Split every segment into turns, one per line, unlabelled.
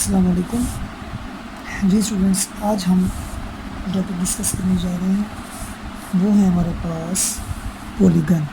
अस्सलाम वालेकुम। जी स्टूडेंट्स, आज हम टॉपिक डिस्कस करने जा रहे हैं, वो है हमारे पास पॉलीगन।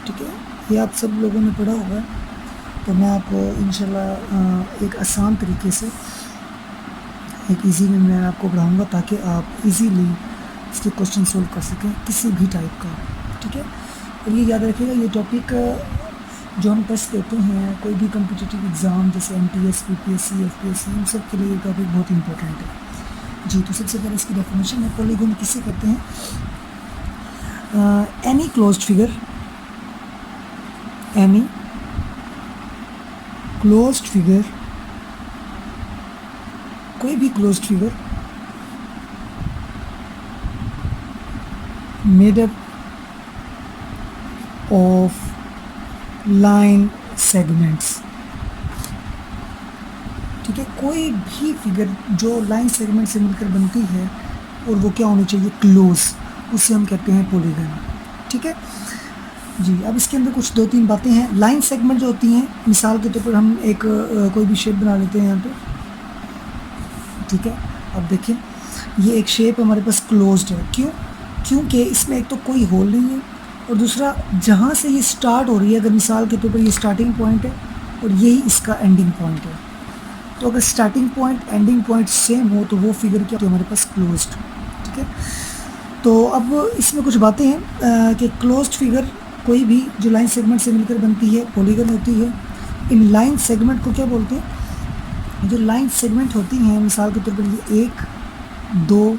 ठीक है, ये आप सब लोगों ने पढ़ा होगा, तो मैं आपको इंशाल्लाह एक आसान तरीके से एक इजी में मैं आपको पढ़ाऊँगा ताकि आप इजीली इसके क्वेश्चन सोल्व कर सकें किसी भी टाइप का। ठीक है, और ये याद रखिएगा, ये टॉपिक जो हम टेस्ट देते हैं कोई भी कम्पिटिटिव एग्ज़ाम जैसे MTS, PPSC, FPSC, इन सब के लिए ये टॉपिक बहुत इंपॉर्टेंट है। जी, तो सबसे पहले इसकी डेफिनेशन है, पॉलीगन किसे कहते हैं? Any closed figure, any closed figure, कोई भी closed figure made up of line segments. ठीक है, कोई भी फिगर जो लाइन सेगमेंट से मिलकर बनती है और वो क्या होनी चाहिए? क्लोज, उसे हम कहते हैं पॉलीगन। ठीक है जी, अब इसके अंदर कुछ 2-3 बातें हैं। लाइन सेगमेंट जो होती हैं, मिसाल के तौर पर हम एक कोई भी शेप बना लेते हैं यहाँ पे। ठीक है, अब देखिए ये एक शेप हमारे पास क्लोज्ड है। क्यों? क्योंकि इसमें एक तो कोई होल नहीं है और दूसरा जहाँ से ये स्टार्ट हो रही है, अगर मिसाल के तौर पर ये स्टार्टिंग पॉइंट है और यही इसका एंडिंग पॉइंट है, तो अगर starting point ending point same हो तो वो फिगर क्या तो हमारे पास क्लोज्ड। ठीक है, तो अब इसमें कुछ बातें हैं कि क्लोज्ड फिगर कोई भी जो लाइन सेगमेंट से मिलकर बनती है पॉलीगन होती है। इन लाइन सेगमेंट को क्या बोलते हैं? जो लाइन सेगमेंट होती हैं, मिसाल के तौर पर ये 1, 2,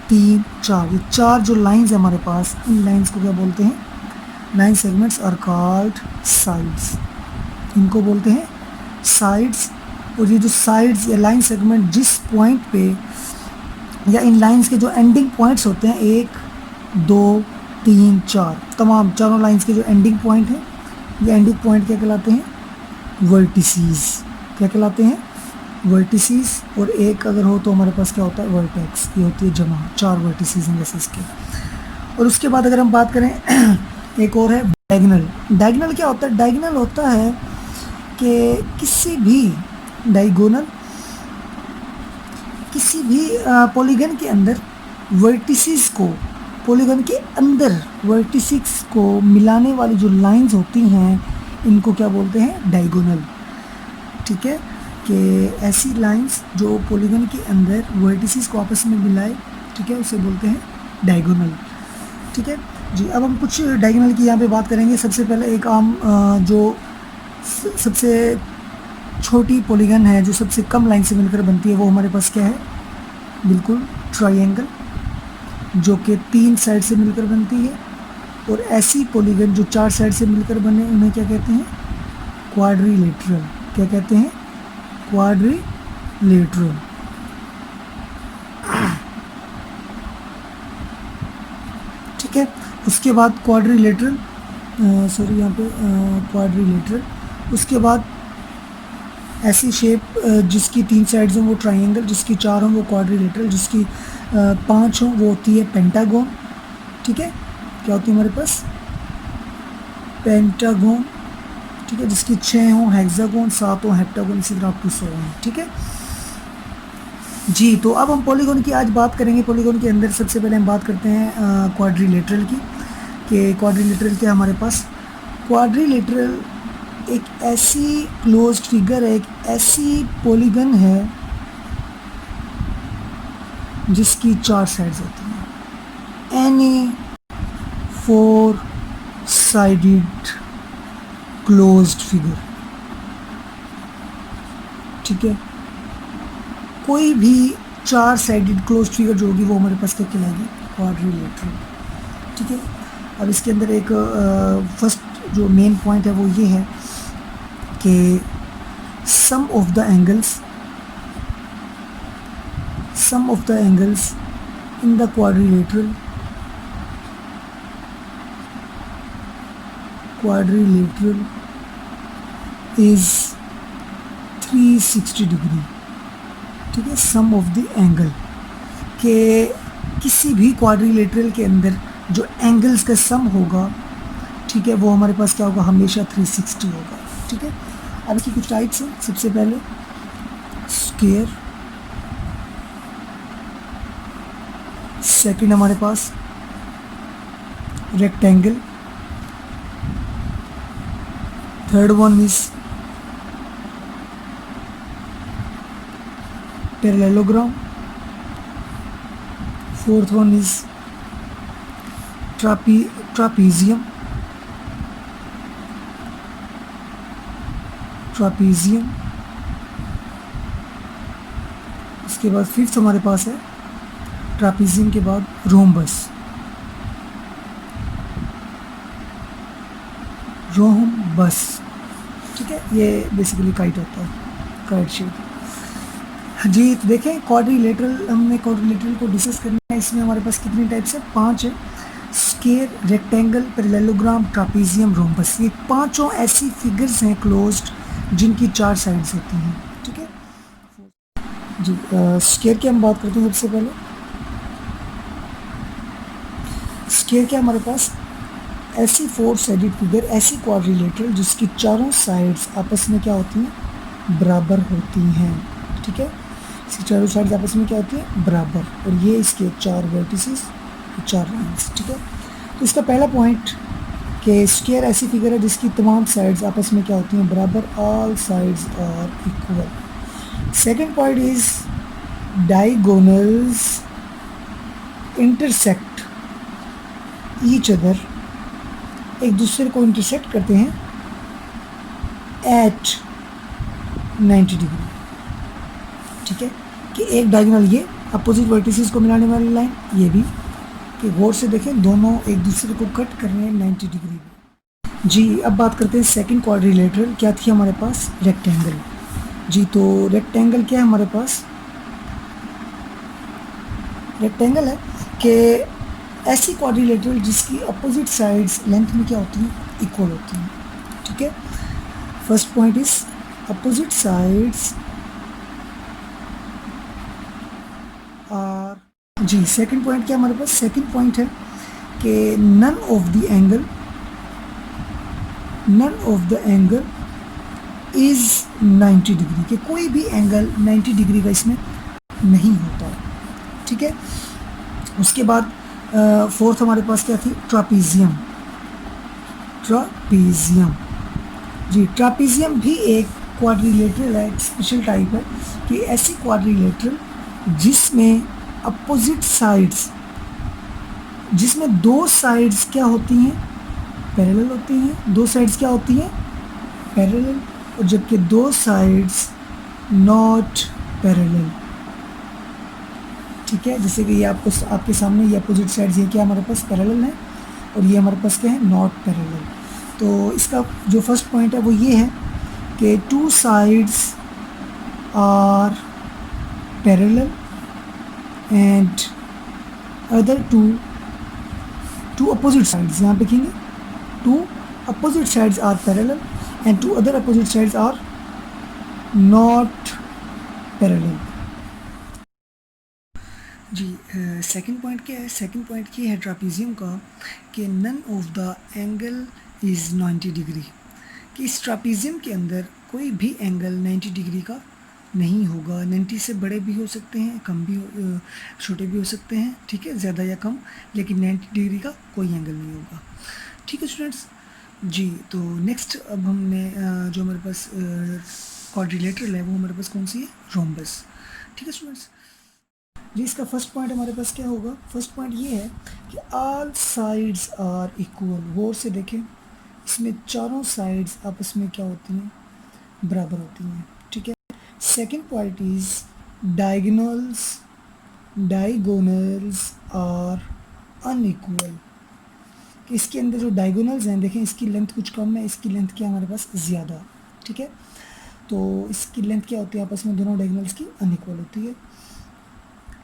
3, 4, ये 4 जो लाइंस है हमारे पास, इन लाइंस को क्या बोलते हैं? Line segments are called sides. इनको बोलते हैं साइड्स। और ये जो साइड्स या लाइन सेगमेंट जिस पॉइंट पे या इन लाइंस के जो एंडिंग पॉइंट्स होते हैं, 1, 2, 3, 4, तमाम चारों लाइंस के जो एंडिंग पॉइंट हैं, ये एंडिंग पॉइंट क्या कहलाते हैं? वर्टिसीज। क्या कहलाते हैं? वर्टिसीज। और एक अगर हो तो हमारे पास क्या होता है? वर्टेक्स। ये होती है जमा, 4 वर्टिसीज हैं जैसे इसके। और उसके बाद अगर हम बात करें एक और है डायगोनल। डायगोनल क्या होता है? डायगोनल होता है कि किसी भी डायगोनल किसी भी पॉलीगन के अंदर वर्टिसीज को, पॉलीगन के अंदर वर्टिसीज को मिलाने वाली जो लाइंस होती हैं, इनको क्या बोलते हैं? डायगोनल। ठीक है, कि ऐसी लाइंस जो पॉलीगन के अंदर वर्टिसीज को आपस में मिलाए, ठीक है, उसे बोलते हैं डायगोनल। ठीक है जी, अब हम कुछ डायगोनल की यहाँ पे बात करेंगे। सबसे पहले एक आम जो सबसे छोटी पॉलीगन है, जो सबसे कम लाइन से मिलकर बनती है, वो हमारे पास क्या है? बिल्कुल ट्रायंगल, जो कि 3 साइड से मिलकर बनती है। और ऐसी पॉलीगन जो 4 साइड से मिलकर बने, उन्हें क्या कहते हैं? क्वाड्रिलेटरल। क्या कहते हैं? क्वाड्रिलेटरल। ठीक है, उसके बाद क्वाड्रिलेटरल, सॉरी यहाँ पे क्वाड्रिलेटरल। उसके बाद ऐसी शेप जिसकी 3 साइड्स हों वो ट्रायंगल, जिसकी 4 हों वो क्वाड्रिलेटरल, जिसकी 5 हों वो होती है पेंटागोन। ठीक है, क्या होती है हमारे पास? पेंटागोन। ठीक है, जिसकी 6 हों हेक्सागोन, 7 हों हेप्टागोन, इसी तरह अप टू 100 हों। ठीक है जी, तो अब हम पॉलीगन की आज बात करेंगे। पॉलीगन के अंदर सबसे पहले हम बात करते हैं क्वाड्रिलेटरल की, कि क्वाड्रिलेटरल क्या हमारे पास? क्वाड्रिलेटरल एक ऐसी क्लोज्ड फिगर है, एक ऐसी पॉलीगन है जिसकी 4 साइड्स होती हैं। Any 4 sided closed figure. ठीक है, कोई भी 4 साइडेड क्लोज्ड फिगर जो होगी वो हमारे पास क्या कहलाएगी? क्वाड्रिलेटरल। ठीक है, अब इसके अंदर एक फर्स्ट जो मेन पॉइंट है वो ये है कि sum of the angles in the quadrilateral is 360 degree. ठीक है, सम ऑफ द एंगल, के किसी भी क्वाड्रिलेटरल के अंदर जो एंगल्स का सम होगा, ठीक है, वो हमारे पास क्या होगा? हमेशा 360 होगा। ठीक है, अब इसकी कुछ टाइप्स हैं। सबसे पहले स्क्वायर, सेकंड हमारे पास rectangle, third one is parallelogram, fourth one is trapezium, इसके बाद फिफ्थ हमारे पास है ट्रापीजियम के बाद रोम्बस, ठीक है। ये बेसिकली काइट होता है, काइट शेप। जी तो देखें क्वाड्रिलेटरल, हमने क्वाड्रिलेटरल को डिस्कस करना है। इसमें हमारे पास कितने टाइप्स है? 5 है। स्क्वायर, रेक्टेंगल, पैरेललोग्राम, ट्रापीजियम, रोम्बस, ये पांचों ऐसी फिगर्स हैं क्लोज्ड जिनकी 4 साइड्स होती हैं, ठीक है जी। स्क्वायर की हम बात करते हैं। सबसे पहले स्क्वायर क्या हमारे पास ऐसी 4 साइडेड फिगर, ऐसी क्वाड्रिलेटरल जिसकी चारों साइड्स आपस में क्या होती हैं? बराबर होती हैं, ठीक है। इसकी चारों साइड्स आपस में क्या होती है? बराबर। और ये इसके 4 वर्टिसेस, 4 लाइन्स, ठीक है। तो इसका पहला पॉइंट कि स्क्वायर ऐसी फिगर है जिसकी तमाम साइड्स आपस में क्या होती हैं? बराबर, all sides are equal. Second point is diagonals intersect each other, एक दूसरे को इंटरसेक्ट करते हैं एट 90 डिग्री, ठीक है। कि एक डायगोनल ये अपोजिट वर्टिसेस को मिलाने वाली लाइन, ये भी कि गौर से देखें दोनों एक दूसरे को कट कर रहे हैं 90 डिग्री में। जी अब बात करते हैं सेकंड क्वाड्रिलेटरल। क्या थी हमारे पास? रेक्टेंगल। जी तो रेक्टेंगल क्या है हमारे पास? रेक्टेंगल है कि ऐसी क्वाड्रिलेटरल जिसकी अपोजिट साइड्स लेंथ में क्या होती हैं? इक्वल होती हैं, ठीक है। First point is opposite sides are, जी सेकंड पॉइंट क्या हमारे पास? सेकंड पॉइंट है कि none of the angle is 90 degree, कि कोई भी एंगल 90 डिग्री का इसमें नहीं होता, ठीक है। उसके बाद फोर्थ हमारे पास क्या थी? ट्रापीजियम। जी ट्रापीजियम भी एक क्वाड्रिलेटरल है, एक स्पेशल टाइप है कि ऐसी क्वाड्रिलेटरल जिसमें अपोजिट साइड्स, जिसमें 2 साइड्स क्या होती हैं? पैरेलल होती हैं। 2 साइड्स क्या होती हैं? पैरेलल। और जबकि 2 साइड्स नॉट पैरेलल, ठीक है। जैसे कि ये आपके सामने ये अपोजिट साइड्स, ये क्या हमारे पास? पैरेलल है, और ये हमारे पास क्या है? Not parallel. तो इसका जो फर्स्ट पॉइंट है वो ये है कि 2 sides are parallel and other two opposite sides, यहाँ पे लिखेंगे 2 opposite sides are parallel and 2 other opposite sides are not parallel. जी सेकंड पॉइंट क्या है? सेकंड पॉइंट ये है ट्रापीजियम का कि none of the angle is 90 degree, कि इस ट्रापीजियम के अंदर कोई भी एंगल 90 डिग्री का नहीं होगा। 90 से बड़े भी हो सकते हैं, कम भी छोटे भी हो सकते हैं, ठीक है, ज़्यादा या कम, लेकिन 90 डिग्री का कोई एंगल नहीं होगा, ठीक है स्टूडेंट्स। जी तो नेक्स्ट अब हमने जो हमारे पास क्वाड्रिलेटरल है वो हमारे पास कौन सी है? रोम्बस, ठीक है स्टूडेंट्स। जी इसका फर्स्ट पॉइंट हमारे पास क्या होगा? फर्स्ट पॉइंट ये है कि ऑल साइड्स आर इक्वल। गौर से देखें, इसमें चारों साइड्स आपस में क्या होती हैं? बराबर होती हैं, ठीक है। Second point is diagonals are unequal, कि इसके अंदर जो डायगोनल्स हैं, देखें इसकी लेंथ कुछ कम है, इसकी लेंथ क्या हमारे पास? ज़्यादा, ठीक है। तो इसकी लेंथ क्या होती है? आपस में दोनों डायगोनल्स की अनइक्वल होती है।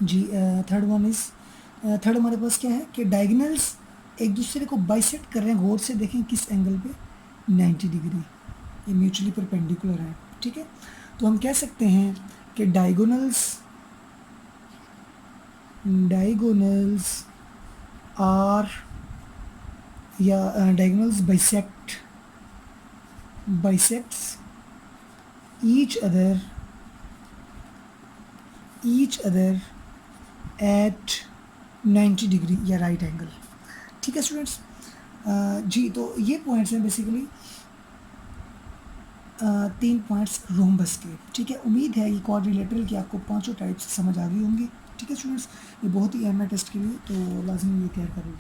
जी थर्ड हमारे पास क्या है कि डायगोनल्स एक दूसरे को बाइसेक्ट कर रहे हैं। गौर से देखें किस एंगल पे? 90 डिग्री, ये म्यूचुअली परपेंडिकुलर है, ठीक है। तो हम कह सकते हैं कि डायगोनल्स आर या diagonals bisects each other at 90 degree या राइट एंगल। ठीक है स्टूडेंट्स, जी तो ये पॉइंट्स हैं बेसिकली 3 पॉइंट्स रोम्बस के। ठीक है, उम्मीद है ये क्वाड्रिलेटरल की आपको पांचों टाइप्स समझ आ गई होंगी। ठीक है स्टूडेंट्स, ये बहुत ही अहम है टेस्ट के लिए, तो लाजमी ये तैयार करें।